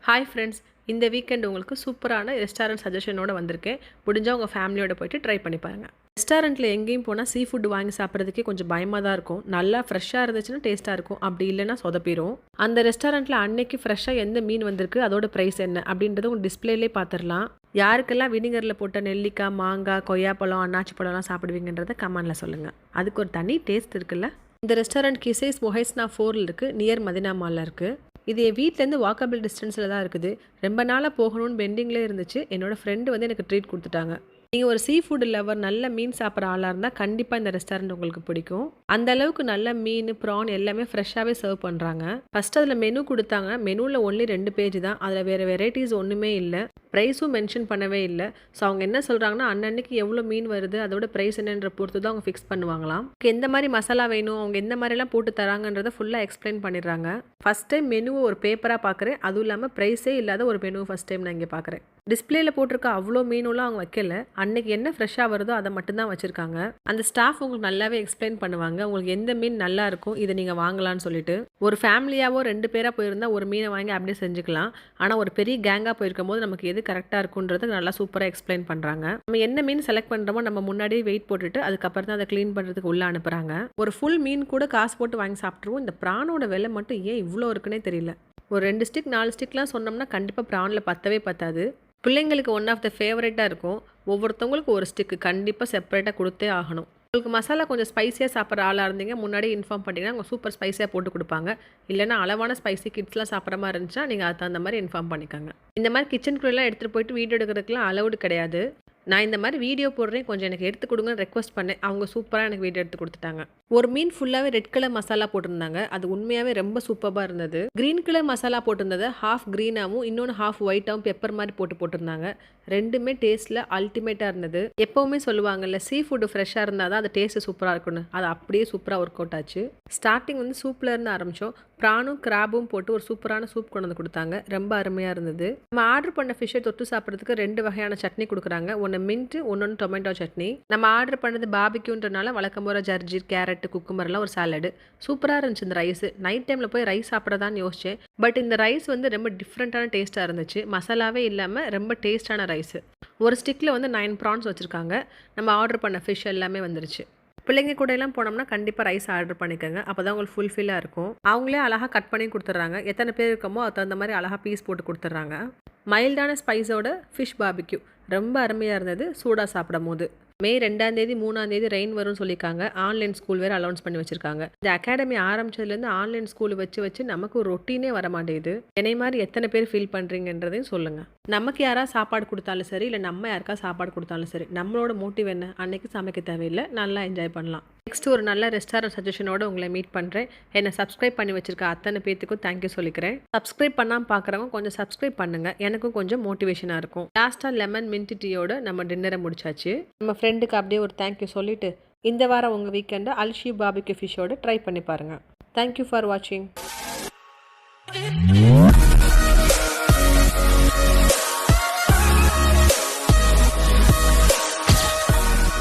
Hi friends, இந்த weekend உங்களுக்கு சூப்பரான ரெஸ்டாரண்ட் சஜஷனோட வந்திருக்கேன். முடிஞ்சால் உங்கள் ஃபேமிலியோட போய்ட்டு ட்ரை பண்ணி பாருங்கள். ரெஸ்டாரண்ட்டில் எங்கேயும் போனால் சீ ஃபுட் வாங்கி சாப்பிட்றதுக்கே கொஞ்சம் பயமாக தான் இருக்கும். நல்லா ஃப்ரெஷ்ஷாக இருந்துச்சுன்னா டேஸ்ட்டாக இருக்கும், அப்படி இல்லைன்னா சொதப்பிடும். அந்த ரெஸ்டாரண்ட்டில் அன்னைக்கு ஃப்ரெஷ்ஷாக எந்த மீன் வந்திருக்கு, அதோட ப்ரைஸ் என்ன அப்படின்றத உங்கள் டிஸ்பிளேலே பார்த்துடலாம். யாருக்கெல்லாம் வினிகரில் போட்ட நெல்லிக்காய், மாங்காய், கொய்யாப்பழம், அன்னாச்சி பழம்லாம் சாப்பிடுவீங்கன்றத கமெண்டில் சொல்லுங்கள். அதுக்கு ஒரு தனி டேஸ்ட் இருக்குல்ல. இந்த ரெஸ்டாரண்ட் கிசேஸ் மொஹைஸ்னா 4 இருக்குது, நியர் மதினா மாலில் இருக்குது. இது என் வீட்டிலேருந்து வாக்கபிள் டிஸ்டன்ஸில் தான் இருக்குது. ரொம்ப நாளாக போகணும்னு பெண்டிங்லேயே இருந்துச்சு. என்னோடய ஃப்ரெண்டு வந்து எனக்கு ட்ரீட் கொடுத்துட்டாங்க. நீங்கள் ஒரு சீ ஃபுட் லவர், நல்ல மீன் சாப்பிட்ற ஆளாக இருந்தால் கண்டிப்பாக இந்த ரெஸ்டாரண்ட் உங்களுக்கு பிடிக்கும். அந்த அளவுக்கு நல்ல மீன், ப்ரான் எல்லாமே ஃப்ரெஷ்ஷாகவே சர்வ் பண்ணுறாங்க. ஃபஸ்ட்டு அதில் மெனு கொடுத்தாங்க. மெனுவில் ஒன்லி 2 பேஜ் தான். அதில் வேறு வெரைட்டிஸ் ஒன்றுமே இல்லை. ப்ரைஸும் மென்ஷன் பண்ணவே இல்லை. ஸோ அவங்க என்ன சொல்கிறாங்கன்னா, அன்னன்னைக்கு எவ்வளோ மீன் வருது, அதோட ப்ரைஸ் என்னன்ற பொறுத்து தான் அவங்க ஃபிக்ஸ் பண்ணுவாங்களாம். எந்த மாதிரி மசாலா வேணும், அவங்க எந்த மாதிரிலாம் போட்டு தராங்கன்றதை ஃபுல்லாக எக்ஸ்பிளைன் பண்ணிடுறாங்க. ஃபஸ்ட் டைம் மெனுவை ஒரு பேப்பராக பார்க்குறேன். அதுவும் இல்லாமல் ப்ரைஸே இல்லாத ஒரு மெனுவை ஃபஸ்ட் டைம் நான் இங்கே பார்க்குறேன். டிஸ்பிளேல போட்டிருக்க அவ்வளோ மீனுலாம் அவங்க வைக்கல. அன்னைக்கு என்ன ஃப்ரெஷ்ஷாக வருதோ அதை மட்டும்தான் வச்சுருக்காங்க. அந்த ஸ்டாஃப் உங்களுக்கு நல்லாவே எக்ஸ்பிளைன் பண்ணுவாங்க, உங்களுக்கு எந்த மீன் நல்லா இருக்கும், இதை நீங்கள் வாங்கலாம்னு சொல்லிட்டு. ஒரு ஃபேமிலியாவோ 2 பேராக போயிருந்தால் ஒரு மீனை வாங்கி அப்படியே செஞ்சுக்கலாம். ஆனால் ஒரு பெரிய கேங்காக போயிருக்கும் போது நமக்கு எது கரெக்டாக இருக்குன்றது நல்லா சூப்பராக எக்ஸ்பிளைன் பண்ணுறாங்க. நம்ம என்ன மீன் செலக்ட் பண்ணுறோமோ நம்ம முன்னாடியே வெயிட் போட்டுட்டு அதுக்கப்புறம் தான் அதை க்ளீன் பண்ணுறதுக்கு உள்ளே அனுப்புகிறாங்க. ஒரு ஃபுல் மீன் கூட காசு போட்டு வாங்கி சாப்பிட்ருவோம். இந்த ப்ரானோட விலை மட்டும் ஏன் இவ்வளோ இருக்குன்னே தெரியல. ஒரு 2 ஸ்டிக் 4 ஸ்டிக்லாம் சொன்னோம்னா கண்டிப்பாக ப்ரானில் பத்தவே பத்தாது. பிள்ளைங்களுக்கு ஒன் ஆஃப் த ஃபேவரட்டாக இருக்கும். ஒவ்வொருத்தவங்களுக்கு ஒரு ஸ்டிக்கு கண்டிப்பாக செப்பரேட்டாக கொடுத்தே ஆகணும். உங்களுக்கு மசாலா கொஞ்சம் ஸ்பைஸியாக சாப்பிட்ற ஆளாக இருந்தீங்க, முன்னாடி இன்ஃபார்ம் பண்ணிங்கன்னா அவங்க சூப்பர் ஸ்பைஸியாக போட்டு கொடுப்பாங்க. இல்லைனா அளவான ஸ்பைசி கிட்ஸ்லாம் சாப்பிட்ற மாதிரி இருந்துச்சுன்னா நீங்கள் அதுக்கு தகுந்த மாதிரி இன்ஃபார்ம் பண்ணிக்கோங்க. இந்த மாதிரி கிச்சனுக்குள்ளெல்லாம் எடுத்துகிட்டு போயிட்டு வீடியோ எடுக்கிறதுக்குலாம் அலௌடு கிடையாது. நான் இந்த மாதிரி வீடியோ போடுறேன், கொஞ்சம் எனக்கு எடுத்து கொடுங்கன்னு ரெக்வஸ்ட் பண்ணேன். அவங்க சூப்பராக எனக்கு வீடியோ எடுத்து கொடுத்துட்டாங்க. ஒரு மீன் ஃபுல்லாகவே ரெட் கலர் மசாலா போட்டிருந்தாங்க. அது உண்மையாகவே ரொம்ப சூப்பராக இருந்தது. க்ரீன் கலர் மசாலா போட்டிருந்தது ஹாஃப் க்ரீனாகவும் இன்னொன்று ஹாஃப் ஒயிட்டாகவும் பெப்பர் மாதிரி போட்டிருந்தாங்க. ரெண்டுமே டேஸ்ட்டில் அல்டிமேட்டாக இருந்தது. எப்போவுமே சொல்லுவாங்கல்ல, சீ ஃபுட்டு ஃப்ரெஷ்ஷாக இருந்தால் தான் அது டேஸ்ட்டு சூப்பராக இருக்குன்னு. அது அப்படியே சூப்பராக ஒர்க் அவுட் ஆச்சு. ஸ்டார்டிங் வந்து சூப்பில் இருந்து ஆரம்பித்தோம். ப்ரானும் கிராபும் போட்டு ஒரு சூப்பரான சூப் கொண்டு வந்து கொடுத்தாங்க. ரொம்ப அருமையாக இருந்தது. நம்ம ஆர்டர் பண்ண ஃபிஷ்ஷை தொட்டு சாப்பிட்றதுக்கு 2 வகையான சட்னி கொடுக்குறாங்க. ஒன்று மின்ட்டு, ஒன்று டொமேட்டோ சட்னி. நம்ம ஆர்டர் பண்ணது பாபிக்யூன்றனால வழக்கம் போகிற ஜர்ஜீர், கேரட், குக்கும்பர்லாம் ஒரு சாலடு. சூப்பராக இருந்துச்சு இந்த ரைஸ். நைட் டைமில் போய் ரைஸ் சாப்பிட்றதான்னு யோசிச்சேன். பட் இந்த ரைஸ் வந்து ரொம்ப டிஃப்ரெண்ட்டான டேஸ்ட்டாக இருந்துச்சு. மசாலாவே இல்லாமல் ரொம்ப டேஸ்டான ரைஸு. ஒரு ஸ்டிக்கில் வந்து 9 ப்ரான்ஸ் வச்சுருக்காங்க. நம்ம ஆர்டர் பண்ண ஃபிஷ் எல்லாமே வந்துருச்சு. பிள்ளைங்க கூட எல்லாம் போனோம்னா கண்டிப்பாக ரைஸ் ஆர்டர் பண்ணிக்கோங்க. அப்போ தான் உங்களுக்கு ஃபுல்ஃபில்லாக இருக்கும். அவங்களே அழகாக கட் பண்ணி கொடுத்துட்றாங்க. எத்தனை பேர் இருக்கமோ அது தகுந்த மாதிரி அழகாக பீஸ் போட்டு கொடுத்துட்றாங்க. மைல்டான ஸ்பைஸோட ஃபிஷ் பாபிக்யூ ரொம்ப அருமையாக இருந்தது சூடாக சாப்பிடும் போது. மே 2ஆம் தேதி 3ஆம் தேதி ரெயின் வரும்னு சொல்லியிருக்காங்க. ஆன்லைன் ஸ்கூல் வேறு அலௌன்ஸ் பண்ணி வச்சுருக்காங்க. இந்த அகாடமி ஆரம்பிச்சதுலேருந்து ஆன்லைன் ஸ்கூல் வச்சு நமக்கு ஒரு ரொட்டீனே வர மாட்டேங்குது. என்னை மாதிரி எத்தனை பேர் ஃபீல் பண்ணுறீங்கன்றதையும் சொல்லுங்கள். நமக்கு யாராவது சாப்பாடு கொடுத்தாலும் சரி, இல்லை நம்ம யாருக்கா சாப்பாடு கொடுத்தாலும் சரி, நம்மளோட மோட்டிவ் என்ன, அன்னைக்கு சமைக்க தேவையில்லை, நல்லா என்ஜாய் பண்ணலாம். நெக்ஸ்ட் ஒரு நல்ல ரெஸ்டாரண்ட் சஜஷனோட உங்களை மீட் பண்ணுறேன். என்னை சப்ஸ்கிரைப் பண்ணி வச்சிருக்க அத்தனை பேத்துக்கும் தேங்க்யூ சொல்லிக்கிறேன். சப்ஸ்கிரைப் பண்ணாமல் பார்க்குறவங்க கொஞ்சம் சப்ஸ்கிரைப் பண்ணுங்கள், எனக்கும் கொஞ்சம் மோட்டிவேஷனாக இருக்கும். லாஸ்ட்டாக லெமன் மின்ட் டீயோட நம்ம டின்னரை முடிச்சாச்சு. நம்ம ஃப்ரெண்டுக்கு அப்படியே ஒரு தேங்க்யூ சொல்லிவிட்டு இந்த வாரம் உங்கள் வீக்கெண்டை அல்ஷி பாபிக்யூ ஃபிஷ்ஷோட ட்ரை பண்ணி பாருங்கள். தேங்க்யூ ஃபார் வாட்சிங்.